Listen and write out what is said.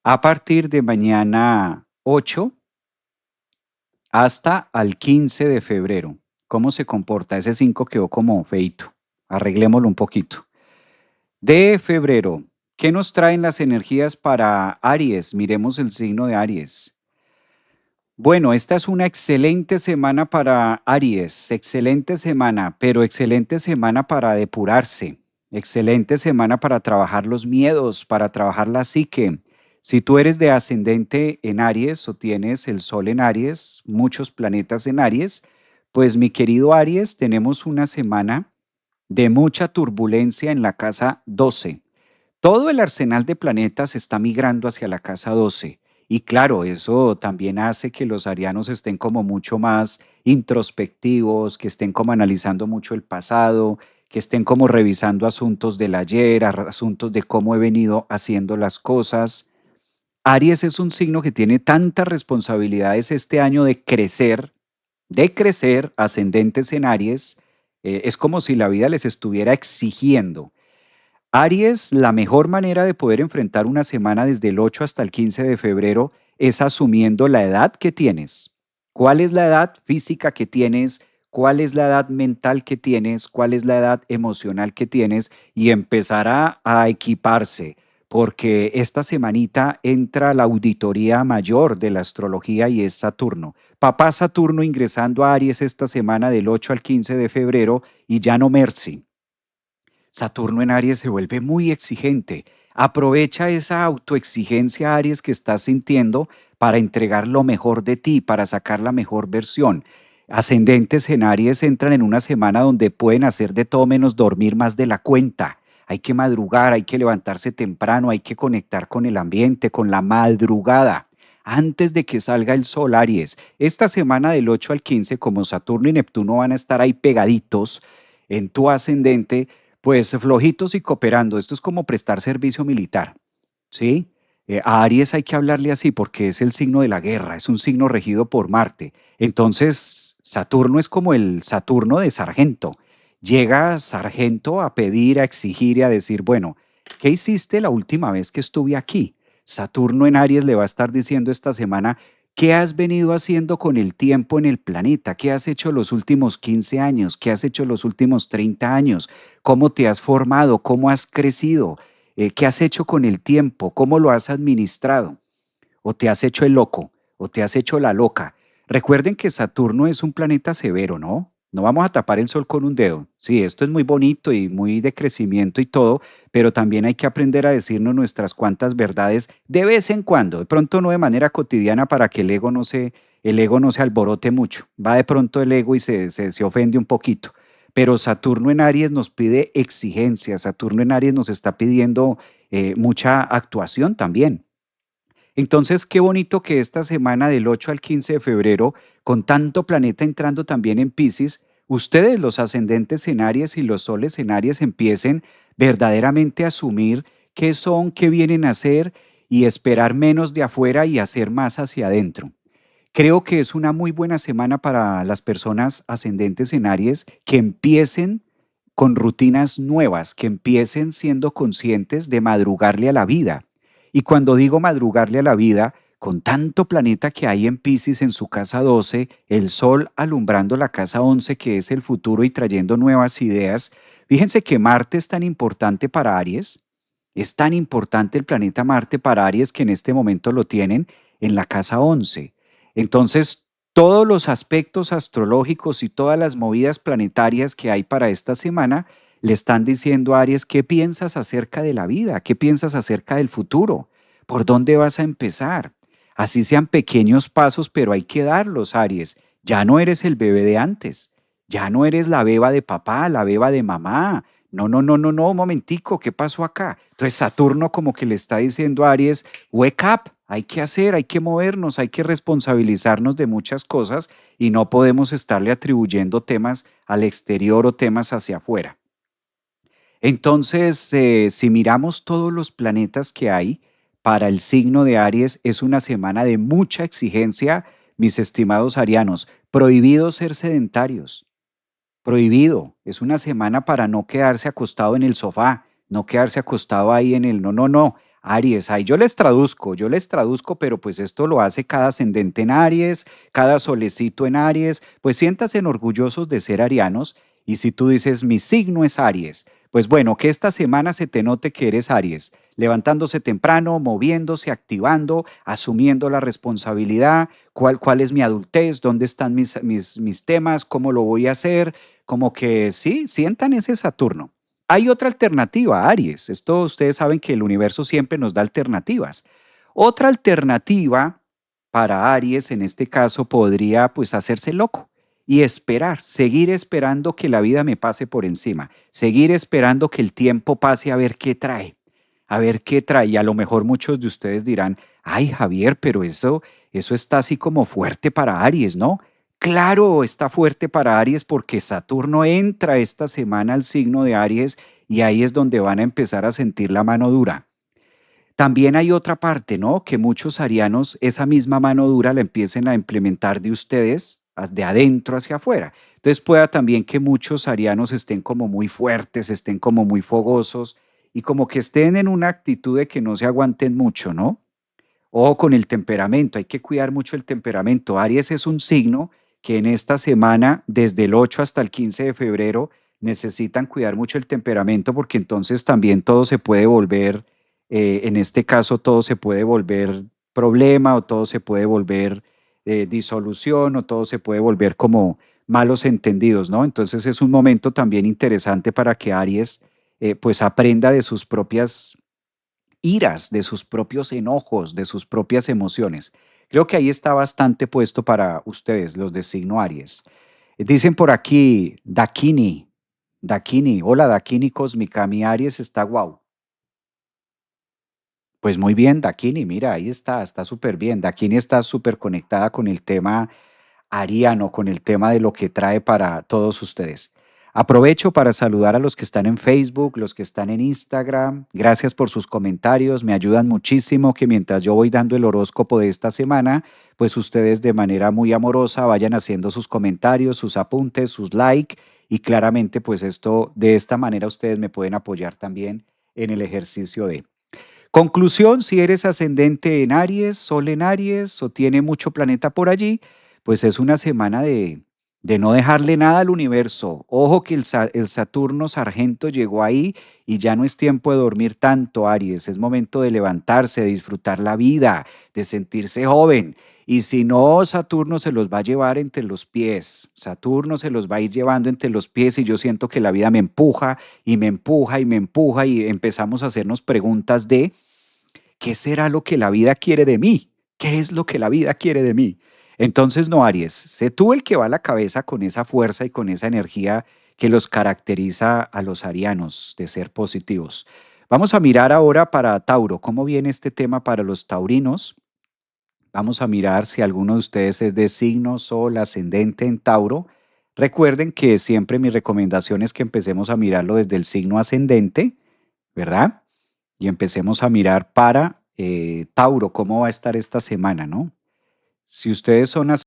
a partir de mañana 8 hasta al 15 de febrero. ¿Cómo se comporta? Ese 5 quedó como feito. Arreglémoslo un poquito. De febrero, ¿qué nos traen las energías para Aries? Miremos el signo de Aries. Bueno, esta es una excelente semana para Aries, excelente semana, pero excelente semana para depurarse, excelente semana para trabajar los miedos, para trabajar la psique. Si tú eres de ascendente en Aries o tienes el Sol en Aries, muchos planetas en Aries, pues mi querido Aries, tenemos una semana de mucha turbulencia en la casa 12. Todo el arsenal de planetas está migrando hacia la casa 12. Y claro, eso también hace que los arianos estén como mucho más introspectivos, que estén como analizando mucho el pasado, que estén como revisando asuntos del ayer, asuntos de cómo he venido haciendo las cosas. Aries es un signo que tiene tantas responsabilidades este año de crecer, ascendentes en Aries. Es como si la vida les estuviera exigiendo. Aries, la mejor manera de poder enfrentar una semana desde el 8 hasta el 15 de febrero es asumiendo la edad que tienes. ¿Cuál es la edad física que tienes? ¿Cuál es la edad mental que tienes? ¿Cuál es la edad emocional que tienes? Y empezar a equiparse, porque esta semanita entra la auditoría mayor de la astrología y es Saturno. Papá Saturno ingresando a Aries esta semana del 8 al 15 de febrero y ya no Mercy. Saturno en Aries se vuelve muy exigente. Aprovecha esa autoexigencia, Aries, que estás sintiendo para entregar lo mejor de ti, para sacar la mejor versión. Ascendentes en Aries entran en una semana donde pueden hacer de todo menos dormir más de la cuenta. Hay que madrugar, hay que levantarse temprano, hay que conectar con el ambiente, con la madrugada. Antes de que salga el sol, Aries, esta semana del 8 al 15, como Saturno y Neptuno van a estar ahí pegaditos en tu ascendente, pues flojitos y cooperando. Esto es como prestar servicio militar, ¿sí? A Aries hay que hablarle así porque es el signo de la guerra, es un signo regido por Marte. Entonces, Saturno es como el Saturno de sargento. Llega sargento a pedir, a exigir y a decir, bueno, ¿qué hiciste la última vez que estuve aquí? Saturno en Aries le va a estar diciendo esta semana, ¿qué has venido haciendo con el tiempo en el planeta? ¿Qué has hecho los últimos 15 años? ¿Qué has hecho los últimos 30 años? ¿Cómo te has formado? ¿Cómo has crecido? ¿Qué has hecho con el tiempo? ¿Cómo lo has administrado? ¿O te has hecho el loco? ¿O te has hecho la loca? Recuerden que Saturno es un planeta severo, ¿no? No vamos a tapar el sol con un dedo. Sí, esto es muy bonito y muy de crecimiento y todo, pero también hay que aprender a decirnos nuestras cuantas verdades de vez en cuando, de pronto no de manera cotidiana para que el ego no se alborote mucho. Va de pronto el ego y se ofende un poquito. Pero Saturno en Aries nos pide exigencia, Saturno en Aries nos está pidiendo mucha actuación también. Entonces, qué bonito que esta semana del 8 al 15 de febrero, con tanto planeta entrando también en Pisces, ustedes, los ascendentes en Aries y los soles en Aries, empiecen verdaderamente a asumir qué son, qué vienen a hacer y esperar menos de afuera y hacer más hacia adentro. Creo que es una muy buena semana para las personas ascendentes en Aries que empiecen con rutinas nuevas, que empiecen siendo conscientes de madrugarle a la vida. Y cuando digo madrugarle a la vida, con tanto planeta que hay en Pisces en su casa 12, el Sol alumbrando la casa 11, que es el futuro y trayendo nuevas ideas, fíjense que Marte es tan importante para Aries, es tan importante el planeta Marte para Aries que en este momento lo tienen en la casa 11. Entonces, todos los aspectos astrológicos y todas las movidas planetarias que hay para esta semana le están diciendo a Aries qué piensas acerca de la vida, qué piensas acerca del futuro, por dónde vas a empezar. Así sean pequeños pasos, pero hay que darlos, Aries. Ya no eres el bebé de antes, ya no eres la beba de papá, la beba de mamá. No, no, no, no, no, un momentico, ¿qué pasó acá? Entonces Saturno como que le está diciendo a Aries, wake up, hay que hacer, hay que movernos, hay que responsabilizarnos de muchas cosas y no podemos estarle atribuyendo temas al exterior o temas hacia afuera. Entonces, si miramos todos los planetas que hay, para el signo de Aries es una semana de mucha exigencia, mis estimados arianos. Prohibido ser sedentarios. Prohibido. Es una semana para no quedarse acostado en el sofá, no quedarse acostado ahí en el no, no, no. Aries, ahí yo les traduzco, pero pues esto lo hace cada ascendente en Aries, cada solecito en Aries, pues siéntanse orgullosos de ser arianos y si tú dices mi signo es Aries, pues bueno, que esta semana se te note que eres Aries, levantándose temprano, moviéndose, activando, asumiendo la responsabilidad, cuál es mi adultez, dónde están mis temas, cómo lo voy a hacer, como que sí, sientan ese Saturno. Hay otra alternativa, Aries. Esto ustedes saben que el universo siempre nos da alternativas. Otra alternativa para Aries en este caso podría pues hacerse loco y esperar, seguir esperando que la vida me pase por encima, seguir esperando que el tiempo pase a ver qué trae, a ver qué trae. Y a lo mejor muchos de ustedes dirán, ay Javier, pero eso está así como fuerte para Aries, ¿no? Claro, está fuerte para Aries porque Saturno entra esta semana al signo de Aries y ahí es donde van a empezar a sentir la mano dura. También hay otra parte, ¿no? Que muchos arianos esa misma mano dura la empiecen a implementar de ustedes, de adentro hacia afuera. Entonces pueda también que muchos arianos estén como muy fuertes, estén como muy fogosos y como que estén en una actitud de que no se aguanten mucho, ¿no? Ojo con el temperamento, hay que cuidar mucho el temperamento. Aries es un signo que en esta semana, desde el 8 hasta el 15 de febrero, necesitan cuidar mucho el temperamento porque entonces también todo se puede volver, en este caso todo se puede volver problema o todo se puede volver disolución o todo se puede volver como malos entendidos, ¿no? Entonces es un momento también interesante para que Aries pues aprenda de sus propias iras, de sus propios enojos, de sus propias emociones. Creo que ahí está bastante puesto para ustedes, los de signo Aries. Dicen por aquí, Dakini, hola Dakini Cósmica, mi Aries está guau. Pues muy bien, Dakini, mira, ahí está súper bien. Dakini está súper conectada con el tema ariano, con el tema de lo que trae para todos ustedes. Aprovecho para saludar a los que están en Facebook, los que están en Instagram. Gracias por sus comentarios, me ayudan muchísimo que mientras yo voy dando el horóscopo de esta semana, pues ustedes de manera muy amorosa vayan haciendo sus comentarios, sus apuntes, sus likes y claramente pues esto de esta manera ustedes me pueden apoyar también en el ejercicio de conclusión, si eres ascendente en Aries, Sol en Aries o tiene mucho planeta por allí, pues es una semana de no dejarle nada al universo. Ojo que el Saturno Sargento llegó ahí y ya no es tiempo de dormir tanto, Aries. Es momento de levantarse, de disfrutar la vida, de sentirse joven. Y si no, Saturno se los va a llevar entre los pies. Saturno se los va a ir llevando entre los pies y yo siento que la vida me empuja y me empuja y me empuja y empezamos a hacernos preguntas de ¿qué será lo que la vida quiere de mí? ¿Qué es lo que la vida quiere de mí? Entonces, no, Aries, sé tú el que va a la cabeza con esa fuerza y con esa energía que los caracteriza a los arianos de ser positivos. Vamos a mirar ahora para Tauro, cómo viene este tema para los taurinos. Vamos a mirar si alguno de ustedes es de signo, sol, ascendente en Tauro. Recuerden que siempre mi recomendación es que empecemos a mirarlo desde el signo ascendente, ¿verdad? Y empecemos a mirar para Tauro, cómo va a estar esta semana, ¿no? Si ustedes son